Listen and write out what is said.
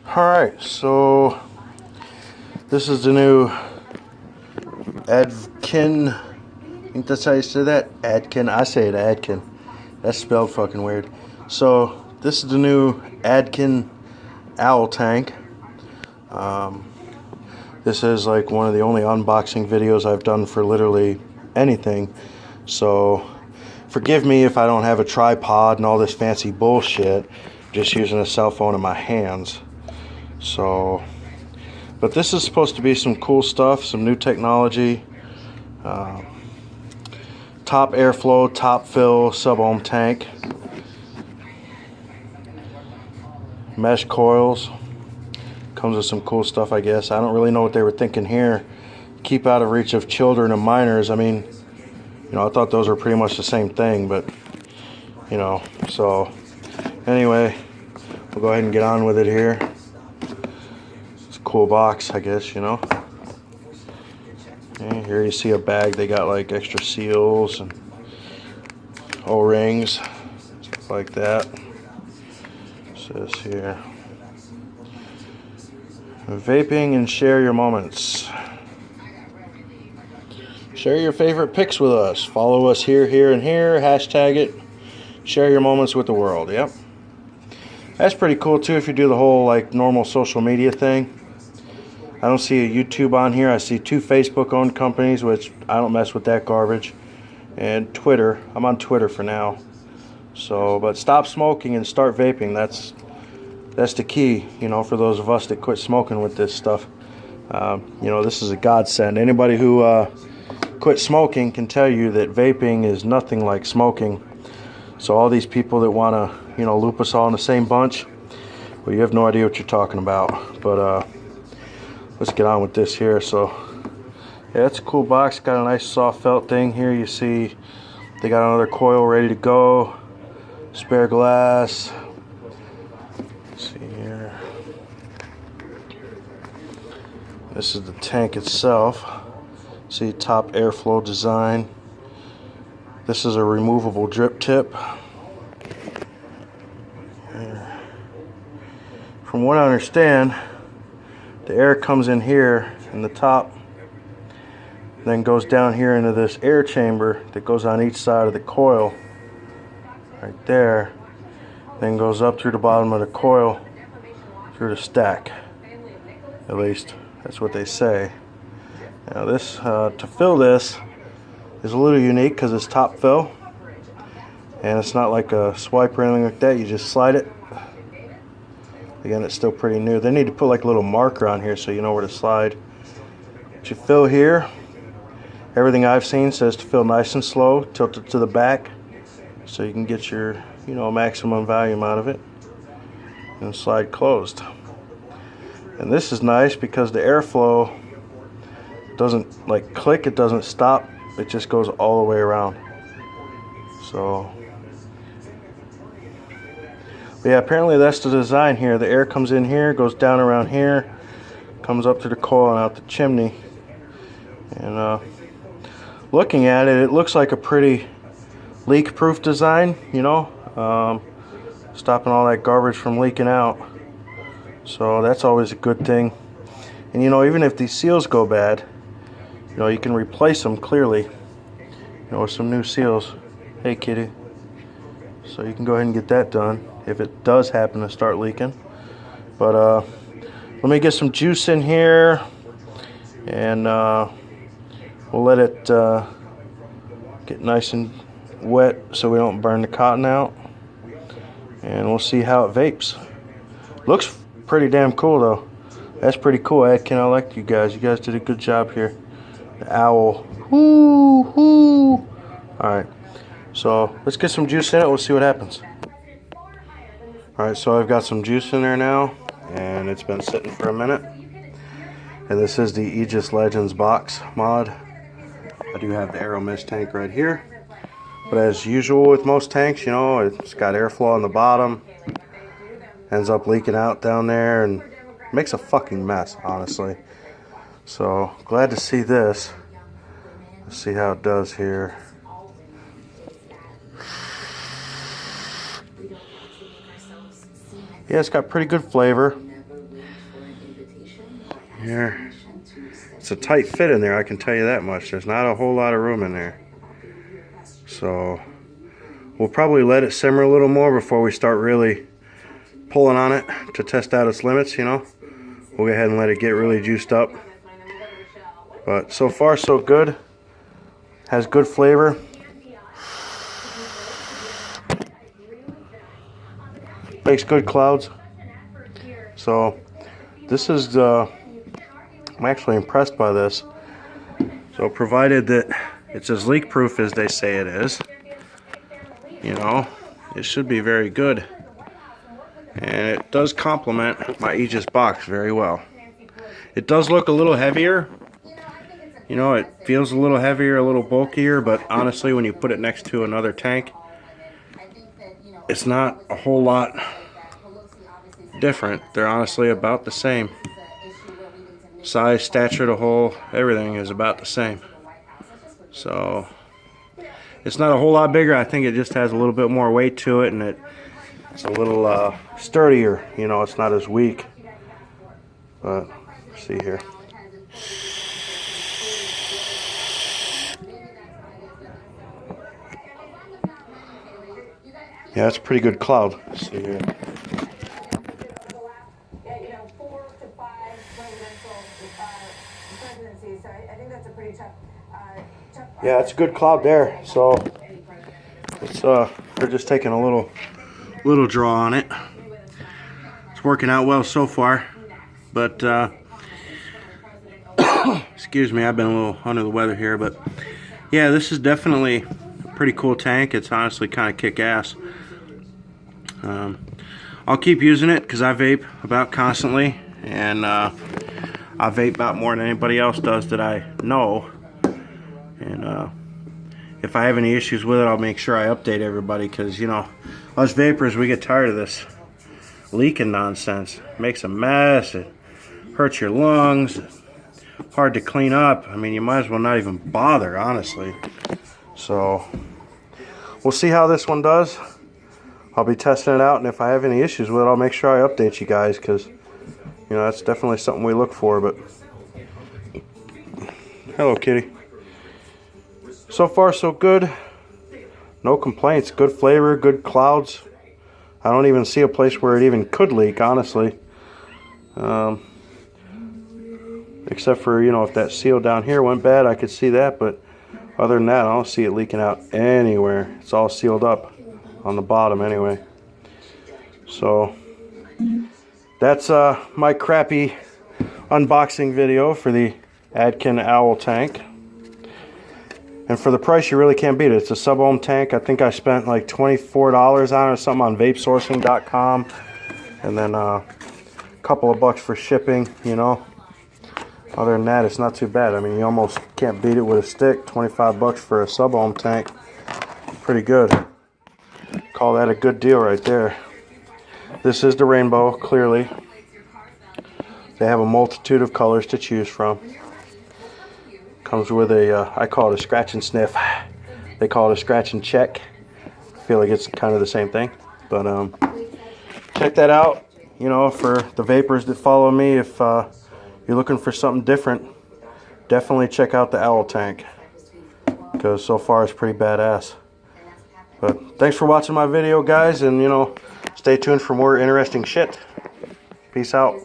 Alright, so this is the new Advken. I think that's how you say that. Advken. I say it Advken. That's spelled fucking weird. So this is the new Advken owl tank. This is like one of the only unboxing videos I've done for literally anything. So forgive me if I don't have a tripod and all this fancy bullshit. I'm just using a cell phone in my hands. So, but this is supposed to be some cool stuff, some new technology. Top airflow, top fill, sub-ohm tank. Mesh coils. Comes with some cool stuff, I guess. I don't really know what they were thinking here. Keep out of reach of children and minors. I mean, you know, I thought those were pretty much the same thing, but, you know, so anyway, we'll go ahead and get on with it here. It's a cool box, I guess, you know. Okay, here you see a bag. They got like extra seals and O-rings, stuff like that. It says here, vaping and share your moments. Share your favorite pics with us. Follow us here, here, and here. Hashtag it. Share your moments with the world. Yep. That's pretty cool too if you do the whole like normal social media thing. I don't see a YouTube on here. I see 2 Facebook owned companies, which I don't mess with that garbage. And Twitter. I'm on Twitter for now. So, but stop smoking and start vaping. That's the key, you know, for those of us that quit smoking with this stuff. You know, this is a godsend. Anybody who quit smoking can tell you that vaping is nothing like smoking. So all these people that want to, you know, loop us all in the same bunch, well, you have no idea what you're talking about. But let's get on with this here. So yeah, that's a cool box. Got a nice soft felt thing here. You see they got another coil ready to go. Spare glass. Let's see here. This is the tank itself. See, top airflow design. This is a removable drip tip. From what I understand, the air comes in here in the top, then goes down here into this air chamber that goes on each side of the coil, right there, then goes up through the bottom of the coil, through the stack. At least, that's what they say. Now this, to fill this, is a little unique because it's top fill, and it's not like a swipe or anything like that. You just slide it. Again, it's still pretty new. They need to put like a little marker on here so you know where to slide. But you fill here. Everything I've seen says to fill nice and slow, tilt it to the back so you can get your, you know, maximum volume out of it, and slide closed. And this is nice because the airflow doesn't like click, it doesn't stop, it just goes all the way around. So but yeah, apparently that's the design here. The air comes in here, goes down around here, comes up to the coil and out the chimney. And looking at it, it looks like a pretty leak-proof design, you know, stopping all that garbage from leaking out. So that's always a good thing. And you know, even if these seals go bad, you know, you can replace them clearly, you know, with some new seals. Hey kitty. So you can go ahead and get that done if it does happen to start leaking. But let me get some juice in here, and we'll let it get nice and wet so we don't burn the cotton out, and we'll see how it vapes. Looks pretty damn cool though. That's pretty cool, Advken. I like you guys. You guys did a good job here. The owl. Whoo, whoo. Alright, so let's get some juice in it. We'll see what happens. Alright, so I've got some juice in there now, and it's been sitting for a minute. And this is the Aegis Legends box mod. I do have the Aero Mist tank right here. But as usual with most tanks, you know, it's got airflow on the bottom. Ends up leaking out down there and makes a fucking mess, honestly. So, glad to see this. Let's see how it does here. Yeah, it's got pretty good flavor. Here. It's a tight fit in there, I can tell you that much. There's not a whole lot of room in there. So we'll probably let it simmer a little more before we start really pulling on it to test out its limits, you know. We'll go ahead and let it get really juiced up. But so far so good. Has good flavor. Makes good clouds. So this is I'm actually impressed by this. So provided that it's as leak proof as they say it is, you know, it should be very good. And it does complement my Aegis box very well. It does look a little heavier. You know, it feels a little heavier, a little bulkier, but honestly, when you put it next to another tank, it's not a whole lot different. They're honestly about the same. Size, stature, the hole, everything is about the same. So, it's not a whole lot bigger. I think it just has a little bit more weight to it, and it's a little sturdier. You know, it's not as weak. But, let's see here. Yeah, that's a pretty good cloud. Let's see here. Yeah, it's a good cloud there. So it's we're just taking a little draw on it. It's working out well so far, but excuse me, I've been a little under the weather here, but yeah, this is definitely a pretty cool tank. It's honestly kind of kick-ass. I'll keep using it because I vape about constantly, and I vape about more than anybody else does that I know. And if I have any issues with it, I'll make sure I update everybody, because, you know, us vapors, we get tired of this leaking nonsense. It makes a mess. It hurts your lungs. Hard to clean up. I mean, you might as well not even bother, honestly. So we'll see how this one does. I'll be testing it out, and if I have any issues with it, I'll make sure I update you guys, because, you know, that's definitely something we look for. But hello, kitty. So far so good. No complaints. Good flavor, good clouds. I don't even see a place where it even could leak, honestly. Except for, you know, if that seal down here went bad, I could see that, but other than that, I don't see it leaking out anywhere. It's all sealed up on the bottom anyway. So that's my crappy unboxing video for the Advken Owl tank. And for the price, you really can't beat it. It's a sub-ohm tank. I think I spent like $24 on it or something on vapesourcing.com. And then a couple of bucks for shipping, you know. Other than that, it's not too bad. I mean, you almost can't beat it with a stick. 25 bucks for a sub-ohm tank. Pretty good. Call that a good deal right there. This is the rainbow, clearly. They have a multitude of colors to choose from. Comes with a, I call it a scratch and sniff. They call it a scratch and check. I feel like it's kind of the same thing. But check that out. You know, for the vapors that follow me, if you're looking for something different, definitely check out the Owl tank, because so far it's pretty badass. But thanks for watching my video, guys, and, you know, stay tuned for more interesting shit. Peace out.